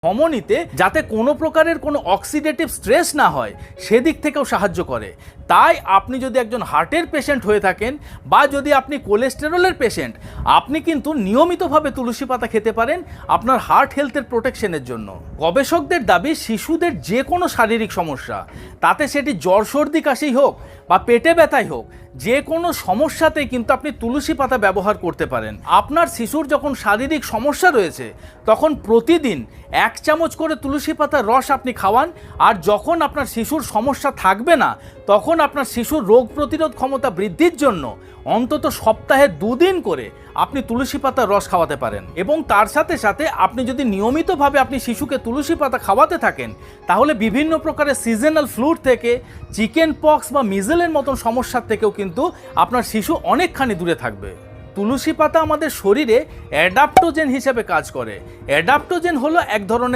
ধমনীতে যাতে কোনো প্রকারের কোনো অক্সিডেটিভ স্ট্রেস না হয় সেদিক থেকেও সাহায্য করে। তাই আপনি যদি একজন হার্টের পেশেন্ট হয়ে থাকেন বা যদি আপনি কোলেস্টেরলের পেশেন্ট, আপনি কিন্তু নিয়মিতভাবে তুলসী পাতা খেতে পারেন আপনার হার্ট হেলথের প্রোটেকশনের জন্য। গবেষকদের দাবি শিশুদের যে কোনো শারীরিক সমস্যা, তাতে সেটি জ্বর সর্দি কাশি হোক বা পেটে ব্যথাই হোক, যে কোনো সমস্যাতেই কিন্তু আপনি তুলসী পাতা ব্যবহার করতে পারেন। আপনার শিশুর যখন শারীরিক সমস্যা রয়েছে তখন প্রতিদিন 1 চামচ করে তুলসী পাতার রস আপনি খাওয়ান, আর যখন আপনার শিশুর সমস্যা থাকবে না তখন আপনার শিশুর রোগ প্রতিরোধ ক্ষমতা বৃদ্ধির জন্য অন্তত সপ্তাহে 2 দিন করে আপনি তুলসী পাতার রস খাওয়াতে পারেন। এবং তার সাথে সাথে আপনি যদি নিয়মিতভাবে আপনি শিশুকে তুলসী পাতা খাওয়াতে থাকেন তাহলে বিভিন্ন প্রকারের সিজনাল ফ্লু থেকে, চিকেন পক্স বা মিজেলের মতন সমস্যার থেকেও কিন্তু আপনার শিশু অনেকখানি দূরে থাকবে। তুলসী পাতা আমাদের শরীরে অ্যাডাপ্টোজেন হিসেবে কাজ করে। অ্যাডাপ্টোজেন হলো এক ধরনের